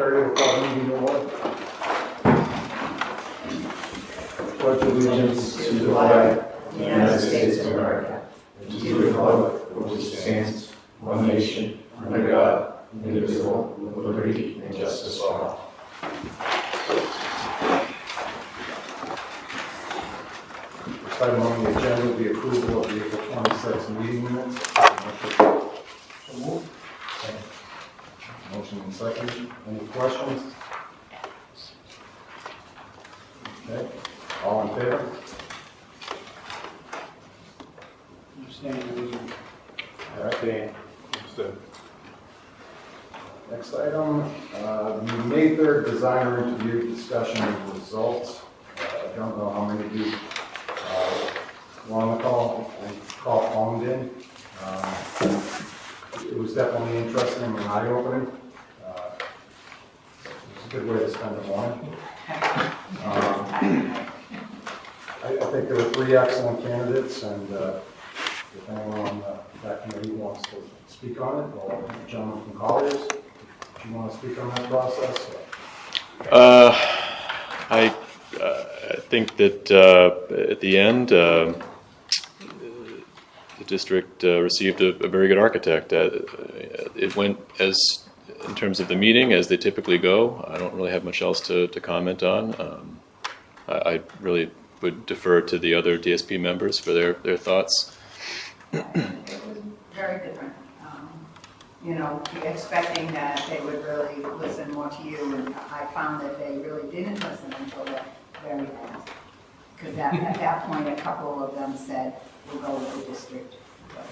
Secretary will call the meeting to order. Pledge allegiance to the flag of the United States of America, and to the republic for which it stands, one nation, under God, indivisible, with liberty and justice for all. First item on the agenda will be approval of the April 26th meeting minutes. Motion and second. Any questions? Okay. All in favor? All right, Dan. Next item, the May 3rd designer interview discussion and results. I don't know how many of you were on the call and phoned in. It was definitely interesting and eye-opening. It's a good way to spend the morning. I think there were 3 excellent candidates, and if anyone on that committee wants to speak on it, or the gentleman from Colliers, if you want to speak on that process. I think that at the end, the district received a very good architect. It went as, in terms of the meeting, as they typically go. I don't really have much else to comment on. I really would defer to the other DSP members for their thoughts. It was very different. You know, expecting that they would really listen more to you, and I found that they really didn't listen until the very end. Because at that point, a couple of them said, we'll go with the district, what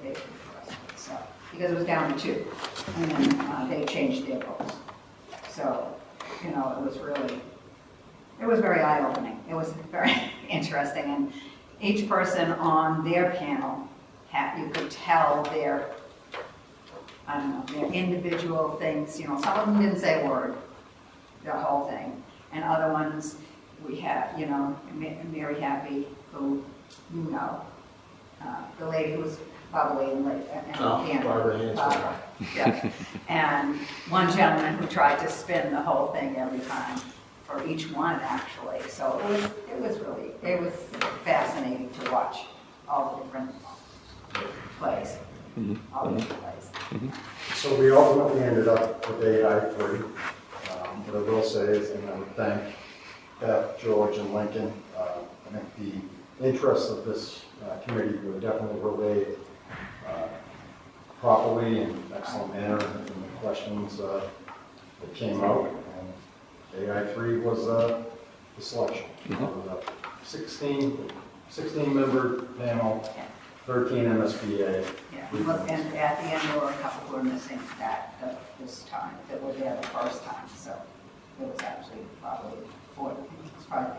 they requested. So, because it was down to 2, and then they changed their votes. So, you know, it was very eye-opening. It was very interesting, and each person on their panel you could tell their, I don't know, their individual things. You know, some of them didn't say a word, the whole thing, and other ones we had, you know, Mary Happy, who you know, the lady who was bubbly and Barbara Hanson. Yeah, and one gentleman who tried to spin the whole thing every time. For each one, actually. So it was fascinating to watch all the different plays, all the different plays. Mm-hmm. So we ultimately ended up with AI3. What I will say is, and I would thank Beth, George, and Lincoln. I think the interests of this committee were definitely relayed properly in an excellent manner in the questions that came out. AI3 was the selection. Mm-hmm. 16-member panel, 13 MSBA. Yeah, and at the end there were a couple who were missing this time, that were there the first time, so it was actually probably 14. It was probably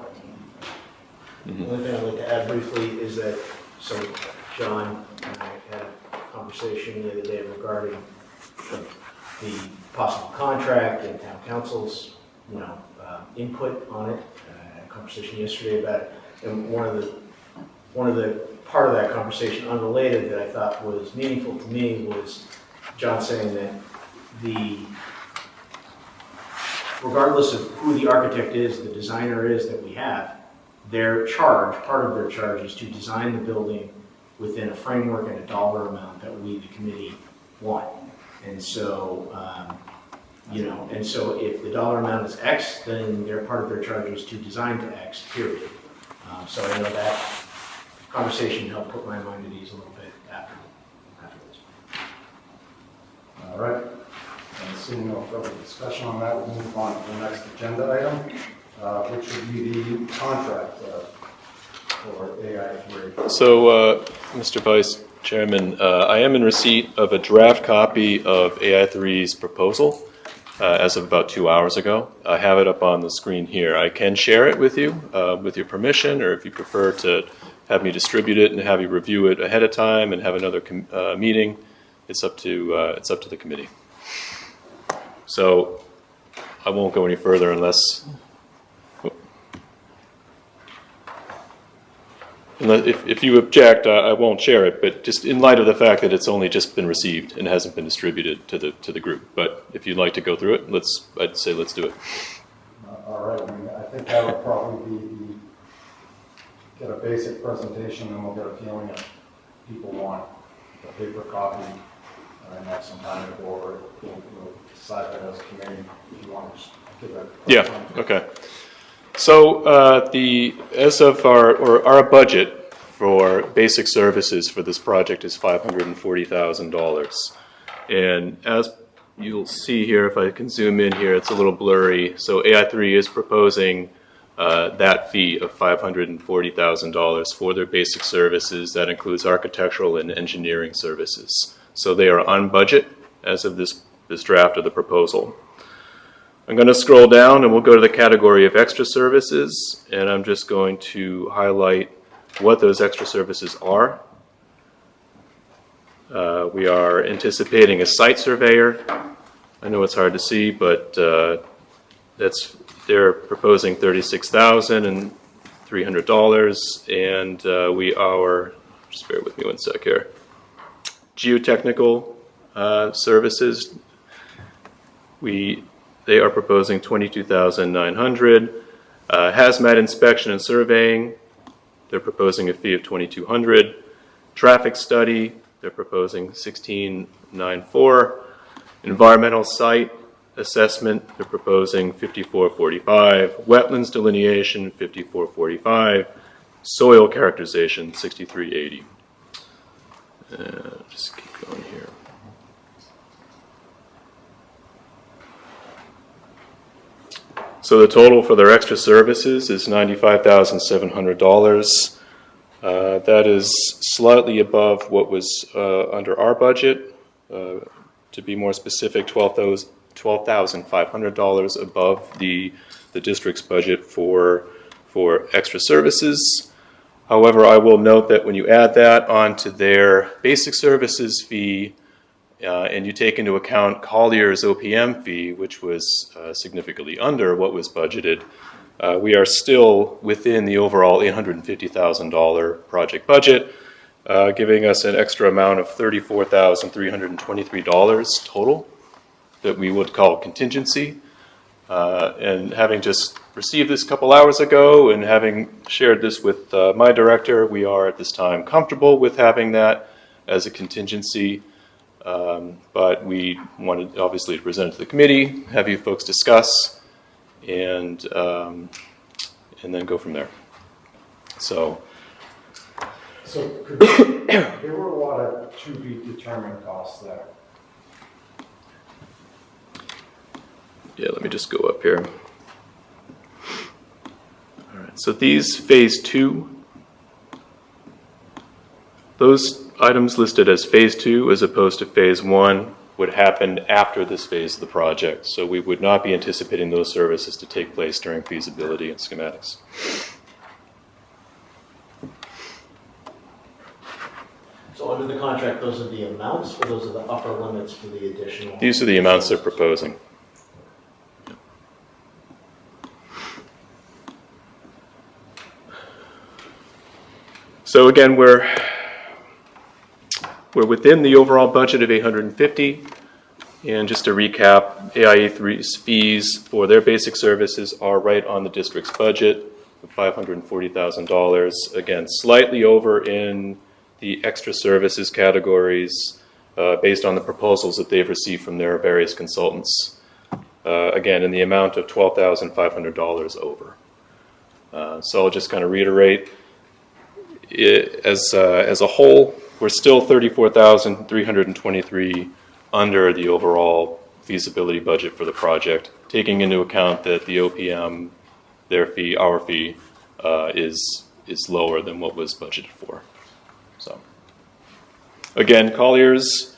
14. The only thing I'd like to add briefly is that, so John and I had a conversation the other day regarding the possible contract and town council's input on it. I had a conversation yesterday about it, and one of the part of that conversation, unrelated, that I thought was meaningful to me was John saying that regardless of who the architect is, the designer is that we have, part of their charge is to design the building within a framework and a dollar amount that we, the committee, want. And so, and so if the dollar amount is X, then part of their charge is to design to X, period. So I know that conversation helped put my mind at ease a little bit afterwards. All right. And seeing no further discussion on that, we'll move on to the next agenda item, which would be the contract for AI3. So, Mr. Vice Chairman, I am in receipt of a draft copy of AI3's proposal as of about 2 hours ago. I have it up on the screen here. I can share it with you with your permission, or if you prefer to have me distribute it and have you review it ahead of time and have another meeting, it's up to the committee. So I won't go any further unless. if you object, I won't share it, but just in light of the fact that it's only just been received and hasn't been distributed to the group. But if you'd like to go through it, I'd say let's do it. All right, I mean, I think that would probably be get a basic presentation, and we'll get a feeling if people want a paper copy, and have some time to go over it. We'll decide that as a committee if you want to just give it. Yeah, okay. So as of our budget for basic services for this project is $540,000. And as you'll see here, if I can zoom in here, it's a little blurry. So AI3 is proposing that fee of $540,000 for their basic services. That includes architectural and engineering services. So they are on budget as of this draft of the proposal. I'm going to scroll down and we'll go to the category of extra services, and I'm just going to highlight what those extra services are. We are anticipating a site surveyor. I know it's hard to see, but they're proposing $36,300, and we are, just bear with me one sec here, geotechnical services. They are proposing $22,900. Hazmat inspection and surveying, they're proposing a fee of $2,200. Traffic study, they're proposing $16,940. Environmental site assessment, they're proposing $54.45. Wetlands delineation, $54.45. Soil characterization, $63.80. Just keep going here. So the total for their extra services is $95,700. That is slightly above what was under our budget. To be more specific, $12,500 above the district's budget for extra services. However, I will note that when you add that onto their basic services fee, and you take into account Collier's OPM fee, which was significantly under what was budgeted, we are still within the overall $850,000 project budget, giving us an extra amount of $34,323 total that we would call contingency. And having just received this a couple hours ago and having shared this with my director, we are at this time comfortable with having that as a contingency. But we wanted obviously to present it to the committee, have you folks discuss, and then go from there. So there were a lot of to be determined costs there. yeah, let me just go up here. All right, so these phase 2, those items listed as phase 2 as opposed to phase 1 would happen after this phase of the project. So we would not be anticipating those services to take place during feasibility and schematics. So under the contract, those are the amounts, or those are the upper limits for the additional? These are the amounts they're proposing. So again, we're within the overall budget of $850, and just to recap, AIA3's fees for their basic services are right on the district's budget of $540,000. Again, slightly over in the extra services categories based on the proposals that they've received from their various consultants. Again, in the amount of $12,500 over. So I'll just kind of reiterate, as a whole, we're still $34,323 under the overall feasibility budget for the project, taking into account that the OPM, their fee, our fee, is lower than what was budgeted for. So, again, Collier's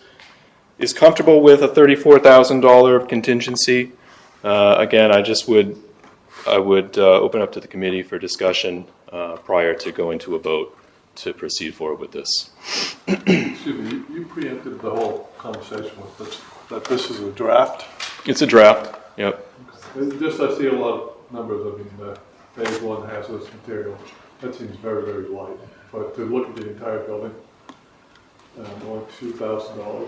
is comfortable with a $34,000 contingency. Again, I would open up to the committee for discussion prior to going to a vote to proceed forward with this. Excuse me, you preempted the whole conversation with this, that this is a draft. It's a draft, yep. Just I see a lot of numbers, I mean, phase 1 hazardous material, that seems very, very light. but to look at the entire building, only $2,000,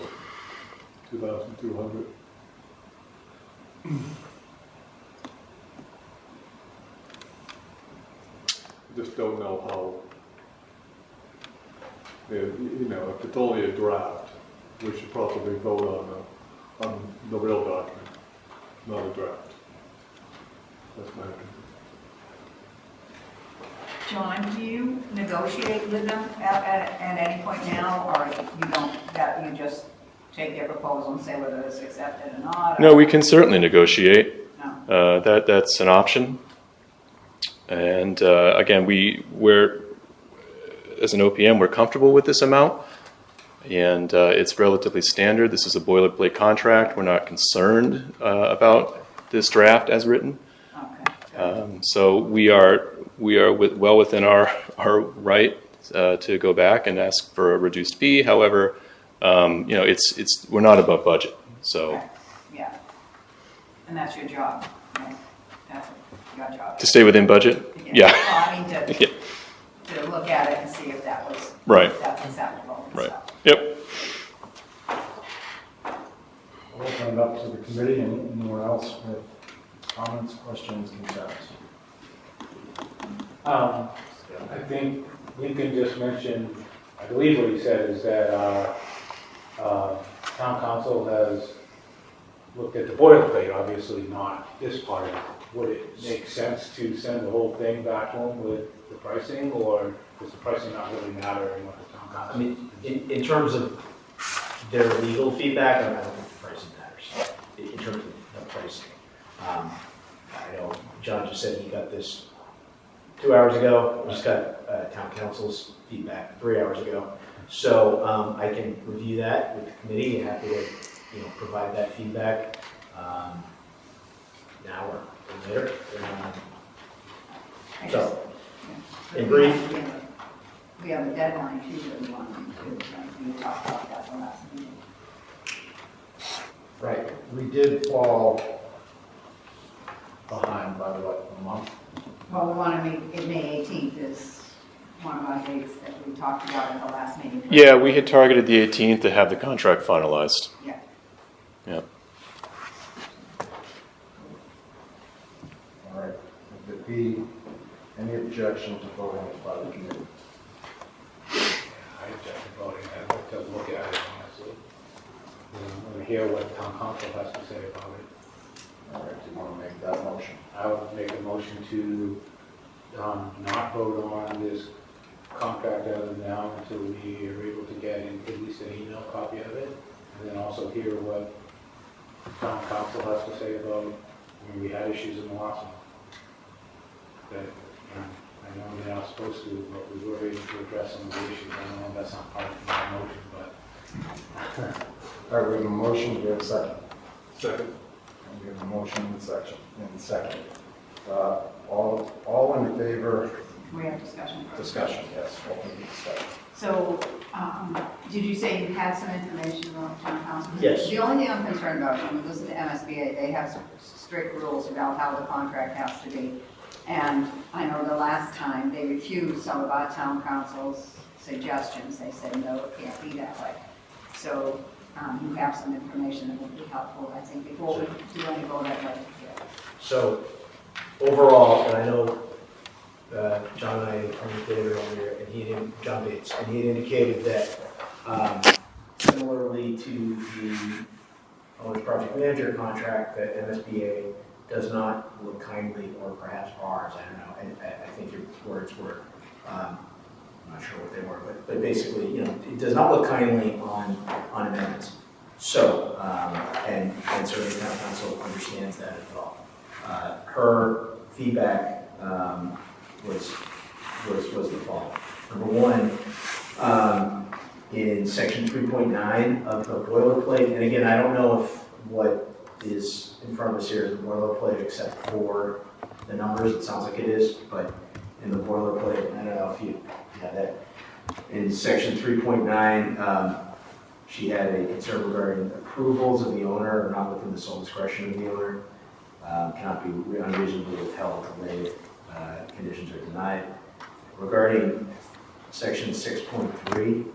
2,200. I just don't know how, you know, if it's only a draft, we should probably vote on the real document, not a draft. That's my opinion. John, do you negotiate with them at any point now, or you don't, that you just take their proposal and say whether it's accepted or not? Or? No, we can certainly negotiate. No. That's an option. And again, we're as an OPM, we're comfortable with this amount, and it's relatively standard. This is a boilerplate contract. We're not concerned about this draft as written. Okay. So we are well within our right to go back and ask for a reduced fee. However, you know, we're not above budget. So Okay. Yeah. And that's your job. Right? That's your job. to stay within budget, yeah. Well, I mean, to, Yeah. to look at it and see if that was Right. if that's acceptable. And Right. stuff. Yep. I'll open it up to the committee and anyone else with comments, questions, concerns. I think Lincoln just mentioned, I believe what he said is that town council has looked at the boilerplate, obviously not this part of it. Would it make sense to send the whole thing back home with the pricing, or does the pricing not really matter in what the town I council? mean, in terms of their legal feedback, I don't think the pricing matters, in terms of the pricing. I know John just said he got this 2 hours ago, we just got town council's feedback 3 hours ago. So I can review that with the committee and happy to, you know, provide that feedback now or later. I So, just- in brief. We have a deadline too that we want to do. We talked about that the last meeting. Right, we did fall behind by what, a month? Well, we want to meet, May 18th is one of our dates that we talked about at the last meeting. Yeah, we had targeted the 18th to have the contract finalized. Yeah. Yeah. All right, would there be any objection to voting it by the committee? I object to voting, I'd like to look at it honestly. I want to hear what town council has to say about it. All right, do you want to make that motion? I would make a motion to not vote on this contract as of now until we are able to get at least an email copy of it, and then also hear what town council has to say about, I mean, we had issues in the last one. That, I know we're not supposed to, but we were able to address some of the issues. I don't know if that's not part of my motion, but. All right, we have a motion, do we have a second? Second. We have a motion and second. All in favor, We have discussion. discussion, yes, open the discussion. So, did you say you had some information on town council? Yes. The only thing I'm concerned about, when we listen to MSBA, they have strict rules about how the contract has to be. And I know the last time they refused some of our town council's suggestions. They said, no, it can't be that way. So you have some information that would be helpful, I think, before we do any vote, I'd like to hear. So overall, and I know John and I communicated earlier, and John Bates, and he had indicated that similarly to the owner's project manager contract, that MSBA does not look kindly, or perhaps ours, I don't know, and I think your words were, I'm not sure what they were, but basically, you know, it does not look kindly on amendments. So, and certainly the town council understands that as well. Her feedback was the following. Number one, in section 3.9 of the boilerplate, and again, I don't know if what is in front of us here is the boilerplate except for the numbers, it sounds like it is, but in the boilerplate, I don't know if you have that. In section 3.9, she had a concern regarding approvals of the owner are not within the sole discretion of the owner, cannot be unreasonably withheld, delayed, conditions are denied. Regarding section 6.3.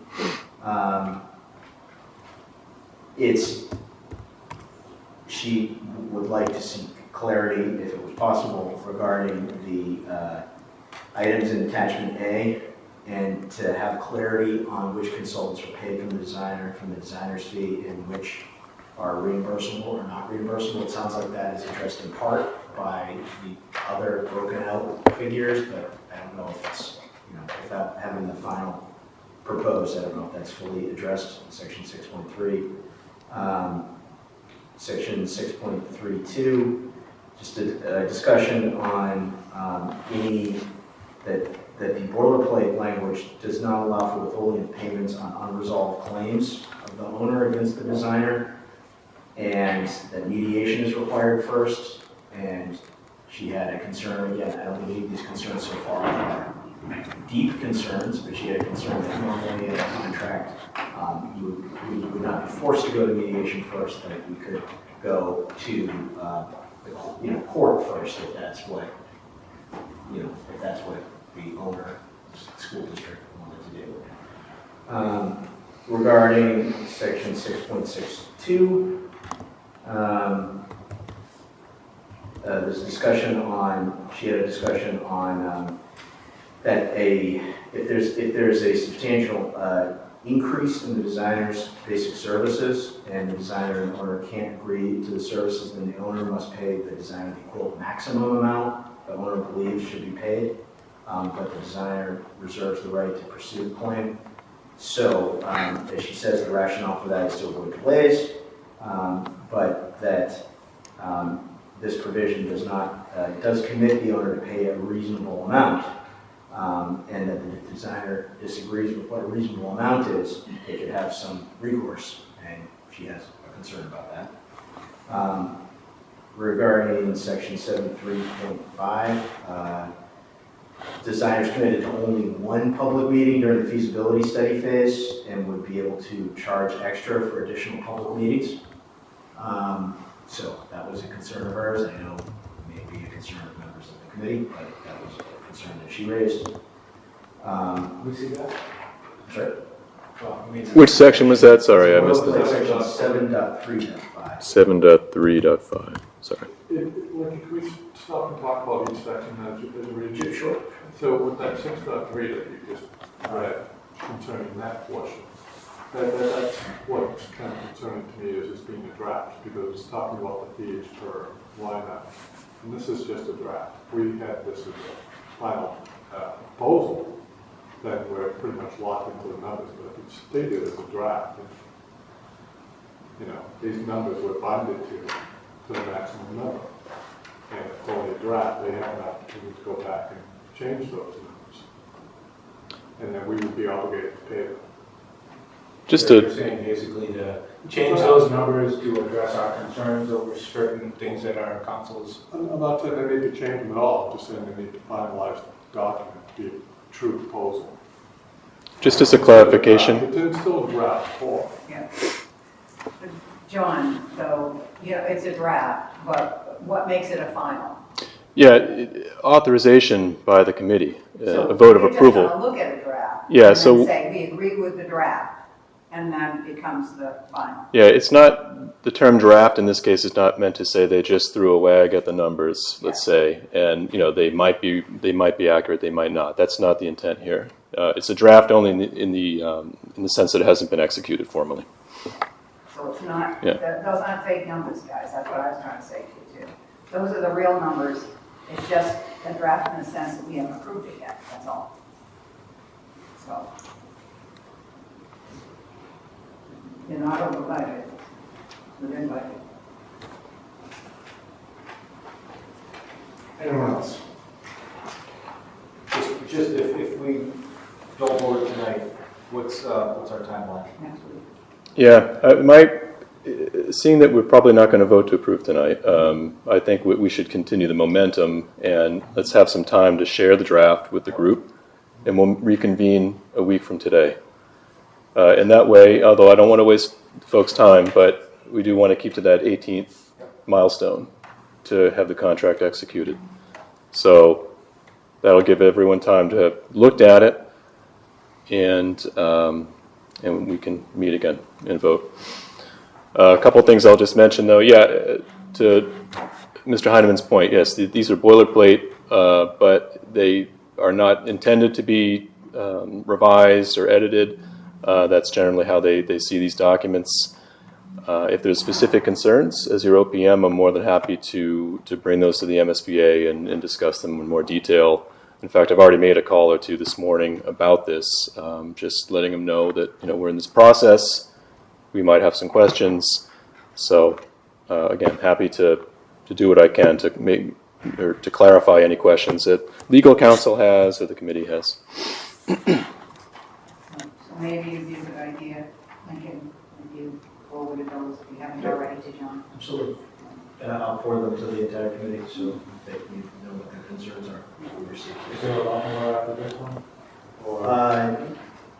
She would like to seek clarity, if it was possible, regarding the items in attachment A, and to have clarity on which consultants are paid from the designer's fee, and which are reimbursable or not reimbursable. It sounds like that is addressed in part by the other broken out figures, but I don't know if it's, without having the final proposed, I don't know if that's fully addressed in section 6.3. Section 6.32, just a discussion on that the boilerplate language does not allow for withholding of payments on unresolved claims of the owner against the designer, and that mediation is required first. And she had a concern, again, I don't believe these concerns so far are deep concerns, but she had a concern that normally in a contract, we would not be forced to go to mediation first, that we could go to court first if that's what the owner, school district wanted to do. Regarding section 6.62, there's a discussion on, she had a discussion on that if there's a substantial increase in the designer's basic services, and the designer and owner can't agree to the services, then the owner must pay the designer the quote maximum amount the owner believes should be paid, but the designer reserves the right to pursue the claim. So, as she says, the rationale for that is to avoid delays, but that this provision does commit the owner to pay a reasonable amount, and that the designer disagrees with what a reasonable amount is, they could have some recourse, and she has a concern about that. Regarding section 73.5, designers committed to only one public meeting during the feasibility study phase and would be able to charge extra for additional public meetings. So that was a concern of hers. I know it may be a concern of members of the committee, but that was a concern that she raised. We see that? Sorry? Which section was that? Sorry, I missed it. Section 7.3.5. 7.3.5. Sorry. Can we stop and talk about each section as a region? Sure. So with that 6.3 that you just read concerning that portion, that's what's kind of concerning to me is it's being a draft, because it's talking about the fees per line item. And this is just a draft. We had this as a final proposal, then we're pretty much locked into the numbers, but if it's stated as a draft, these numbers were bonded to the maximum number. And if it's only a draft, they have an opportunity to go back and change those numbers. And then we would be obligated to pay them. You're saying basically to change those numbers to address our concerns over certain things that our councils. I'm not saying they need to change them at all, I'm just saying they need to finalize the document to be a true proposal. Just as a clarification. It's still a draft form. Yeah. John, so, it's a draft, but what makes it a final? Yeah, authorization by the committee, So a vote of you're approval. just gonna look at a draft. Yeah, and so- then say, we agree with the draft, and then it becomes the final. Yeah, it's not, the term draft in this case is not meant to say they just threw a wag at the numbers, let's say, and they might be accurate, they might not. That's not the intent here. It's a draft only in the sense that it hasn't been executed formally. So it's not, Yeah. those aren't fake numbers, guys, that's what I was trying to say to you too. Those are the real numbers, it's just a draft in the sense that we haven't approved it yet, that's all. So. You're not over budget, within budget. Anyone else? Just if we don't vote it tonight, what's our timeline? Next week. Yeah, seeing that we're probably not going to vote to approve tonight, I think we should continue the momentum, and let's have some time to share the draft with the group, and we'll reconvene a week from today. And that way, although I don't want to waste folks' time, but we do want to keep to that 18th milestone to have the contract executed. So that'll give everyone time to have looked at it, and we can meet again and vote. A couple things I'll just mention, though. Yeah, to Mr. Heinemann's point, yes, these are boilerplate, but they are not intended to be revised or edited. That's generally how they see these documents. If there's specific concerns, as your OPM, I'm more than happy to bring those to the MSBA and discuss them in more detail. In fact, I've already made a call or two this morning about this, just letting them know that we're in this process. We might have some questions. So again, happy to do what I can to make or to clarify any questions that legal counsel has or the committee has. So maybe it'd be a good idea, Lincoln, if you forwarded those, if you haven't already, to John. Absolutely. I'll forward them to the entire committee so that you know what their concerns are. Is there a lot more after this one? Or,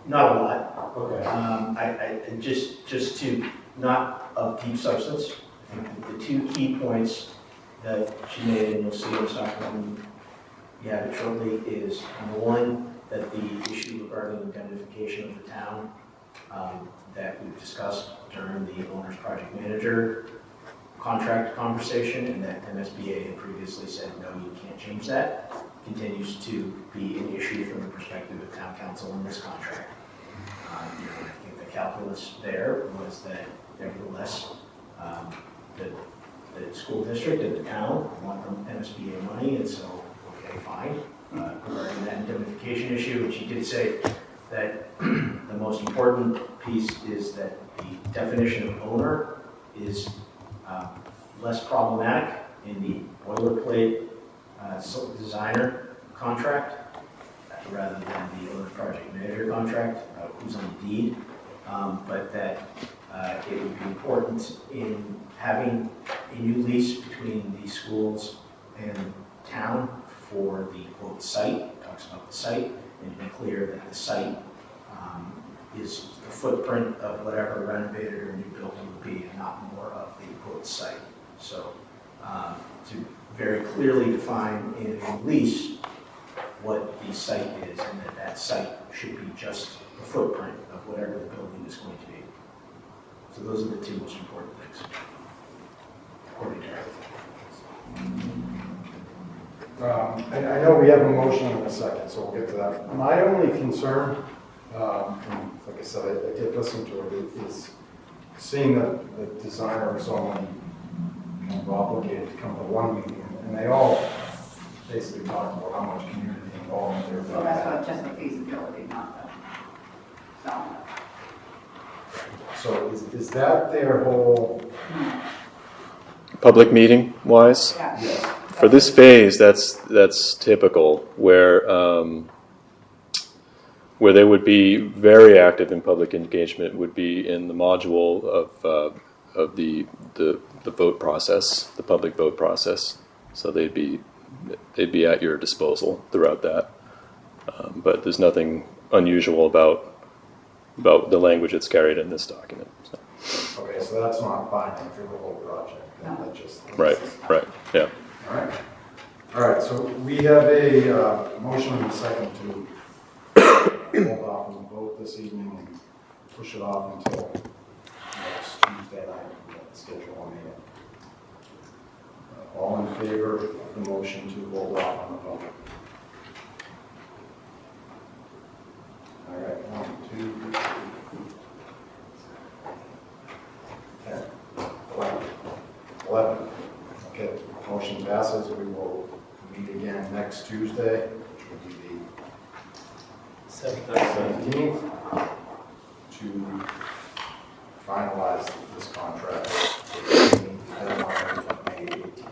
Not a lot. okay. I just to, not of deep substance, I think the two key points that she made, and you'll see in this document, you have it shortly, is number one, that the issue regarding indemnification of the town that we've discussed during the owner's project manager contract conversation, and that MSBA had previously said, no, you can't change that, continues to be an issue from the perspective of town council in this contract. I think the calculus there was that nevertheless, the school district and the town want the MSBA money, and so, okay, fine. Regarding that indemnification issue, and she did say that the most important piece is that the definition of owner is less problematic in the boilerplate designer contract rather than the owner project manager contract, who's on the deed, but that it would be important in having a new lease between the schools and town for the quote site, talks about the site, and to be clear that the site is the footprint of whatever renovated or new building would be, and not more of the quote site. So to very clearly define in a lease what the site is, and that that site should be just the footprint of whatever the building is going to be. So those are the two most important things, according to her. I know we have a motion in a second, so we'll get to that. My only concern, and like I said, I did listen to it, is seeing that the designer is only kind of obligated to come to one meeting, and they all basically talk about how much community involvement there is. So that's what, just the feasibility, not the zone. So is that their whole? Public meeting wise, Yeah. Yes. for this phase, that's typical where they would be very active in public engagement would be in the module of the vote process, the public vote process. So they'd be at your disposal throughout that. But there's nothing unusual about the language that's carried in this document. So. Okay, so that's not binding for the whole project. No. That just Right, yeah. All right. All right, so we have a motion and a second to hold off on the vote this evening and push it off until next Tuesday night. We have the schedule on the all in favor of the motion to hold off on the vote? All right, 1, 2, 3, 10, 11. Okay, motion passes. We will meet again next Tuesday, which will be the 17th, to finalize this contract. Deadline of May 18th.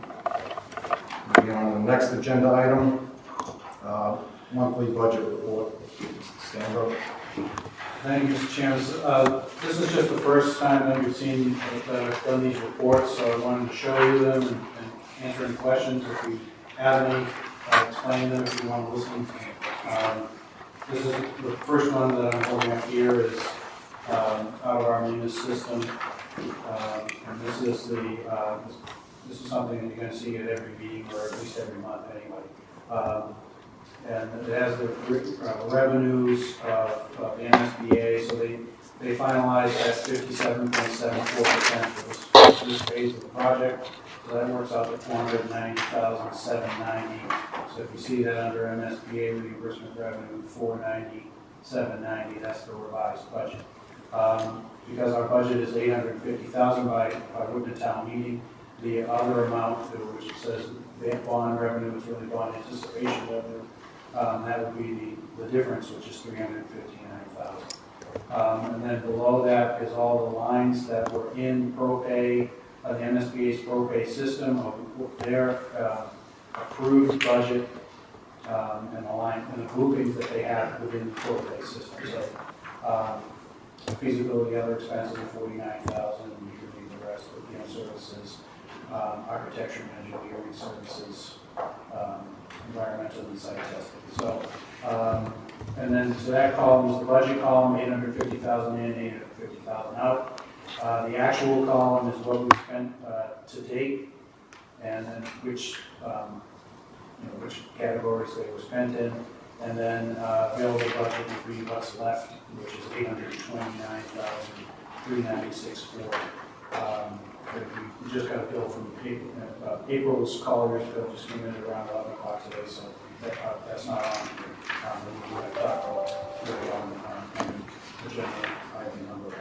Moving on to the next agenda item, monthly budget report. Stand Thank you, Mr. Chairman. This is just the first time that we've seen that I've done these reports, so I wanted to show you them and answer any questions if you have any. I'll explain them if you want to listen. This is the first one that I'm holding up here is out of our Munis system, and this is this is something that you're going to see at every meeting or at least every month anyway. And it has the revenues of the MSBA, so they finalized at 57.74% for this phase of the project. So that works out to $490,790. So if you see that under MSBA reimbursement revenue, $490,790, that's the revised budget. Because our budget is $850,000 by Whitman Town Meeting, the other amount, which says bond revenue, is really bond anticipation revenue, that would be the difference, which is $359,000. And then below that is all the lines that were in ProPay, the MSBA's ProPay system of their approved budget, and the line and the groupings that they have within the ProPay system. So feasibility, other expenses of $49,000, and you can leave the rest of services, architecture and engineering services, environmental and site testing. So, and then so that column is the budget column, 850,000 in, 850,000 out. The actual column is what we spent to date, and then which categories they were spent in, and then available budget would be what's left, which is $829,396 we just got a bill from April's Colliers bill just came in at around 11 o'clock today, so that's not on here. We have to talk about really on the general ID number.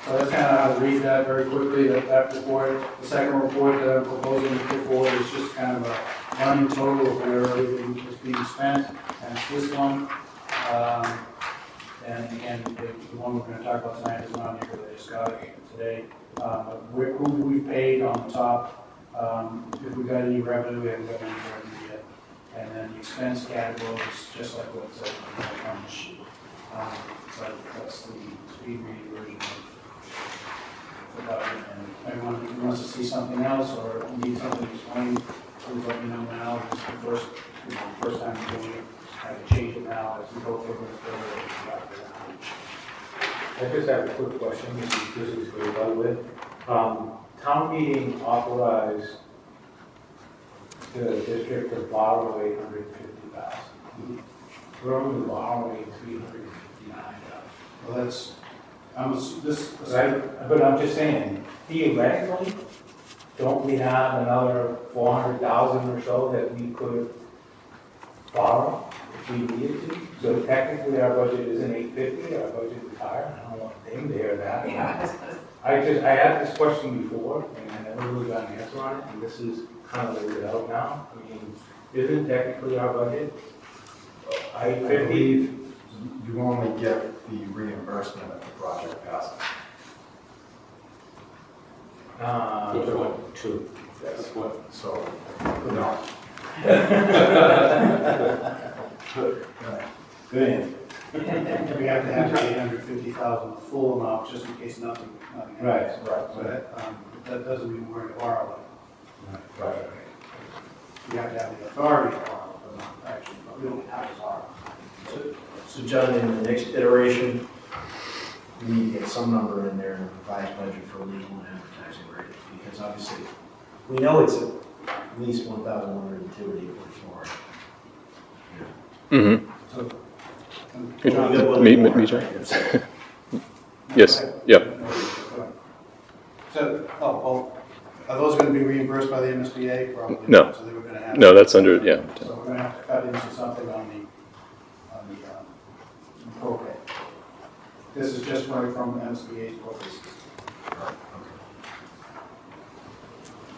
So that's kind of how to read that very quickly, that report. The second report that I'm proposing to put forward is just kind of a running total of where everything is being spent, and it's this one. And again, the one we're going to talk about tonight is not here, they just got it today. Who we paid on the top, if we got any revenue, we haven't got any revenue yet. And then the expense categories, just like what it says on the sheet. So that's the speed reading version of the budget. And everyone who wants to see something else or need something explained, please let me know now. This is the first time I'm doing it. I can change it now as we go through it. I just have a quick question, this is for you, by the way. Town meeting authorized the district to borrow $850,000. We're only borrowing $359,000. Well, that's, Right, but I'm just saying, theoretically, don't we have another $400,000 or so that we could borrow if we needed to? So technically, our budget isn't $850, our budget is higher. I don't want to think they are that. I had this question before, and I never really got an answer on it, and this is kind of laid it out now. I mean, isn't technically our budget I believe you only get the reimbursement if the project passes. True. That's what, so, no. Good answer. we have to have the $850,000 full amount just in case nothing happens. Right. So that doesn't mean we're going to borrow it. Right. We have to have the authority to borrow, but not actually, but we don't have to borrow. So John, in the next iteration, we need to get some number in there in the revised budget for legal and advertising rate, because obviously, we know it's at least 1,102 at 844. Mm-hmm. So, John, you got one Me, more, John? right? Yes, yep. So, are those going to be reimbursed by the MSBA? Probably. No. So they were going to have. No, that's under, yeah. So we're going to have to cut into something on the ProPay. This is just coming from the MSBA's ProPay system.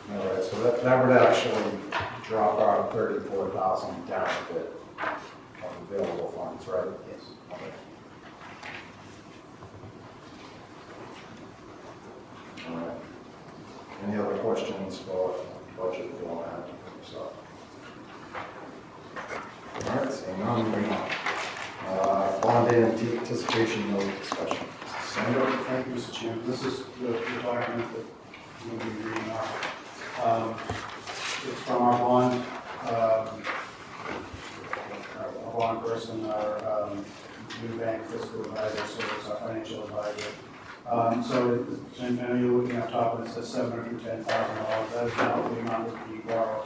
All right, so that would actually drop out 34,000 down a bit of available funds, right? Yes. Okay. All right. Any other questions about budget format? So. All right, seeing none, moving on. Bond anticipation note discussion. Sandra? Thank you, Mr. Chairman. This is the document that we'll be reading off. It's from our bond person, our new bank fiscal advisor, so it's our financial advisor. So, and I know you're looking up top, and it says $710,000. That is not the amount that we borrow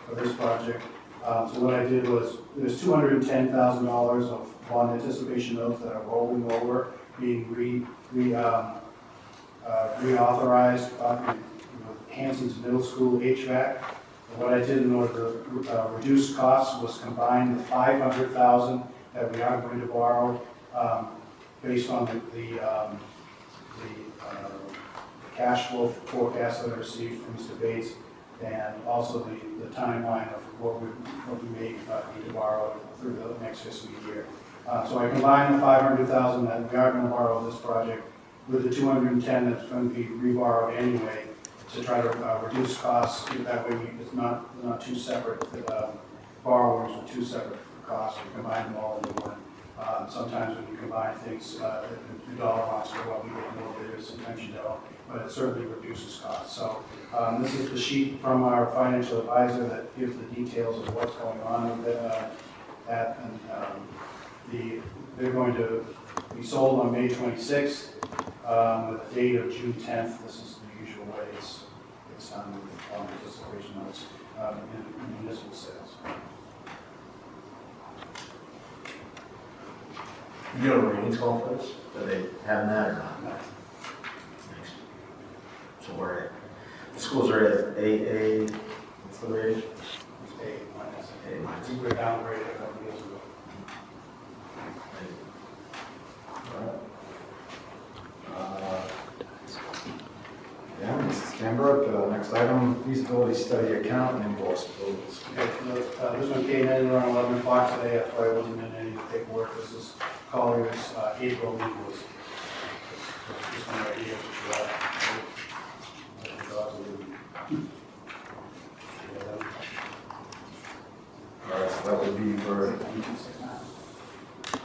for this project. So what I did was, there's $210,000 of bond anticipation notes that are rolling over, being reauthorized, Hanson's Middle School HVAC. And what I did in order to reduce costs was combine the $500,000 that we are going to borrow based on the cash flow forecast that I received from Mr. Bates, and also the timeline of what we may need to borrow through the next fiscal year. So I combined the $500,000 that we are going to borrow this project with the $210 that's going to be reborrowed anyway, to try to reduce costs. That way it's not two separate borrowers with two separate costs. We combine them all into one. Sometimes when you combine things, the dollar amounts go up, you get more bidders, sometimes you don't, but it certainly reduces costs. So this is the sheet from our financial advisor that gives the details of what's going on with that. And they're going to be sold on May 26th with a date of June 10th. This is the usual way it's done with anticipation notes in municipal sales. You know what ratings call for this? Do they have that or not? Thanks. So we're at, the schools are at AA, what's the rating? It's A-. A minus. We were downgraded a couple years ago. Yeah, Mrs. Canberra, next item, feasibility study account and invoice approvals. Okay, this one came in around 11 o'clock today, that's why I wasn't in any paperwork. This is Collier's April invoice. This one right here, All right, so that would be for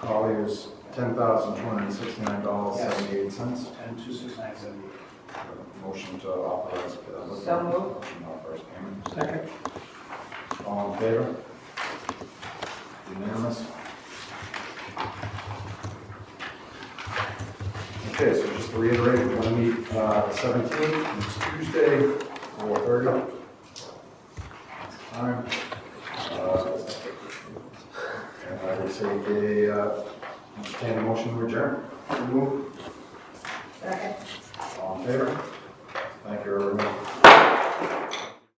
Collier's $10,269.78. And 269.78. Motion to authorize. So moved. Motion to authorize payment. Second. All in favor? Unanimous? Okay, so just to reiterate, we're going to meet 17th, next Tuesday, 4:30. Time. And I would say entertain a motion to adjourn. Move. Second. All in favor? Thank you, everyone.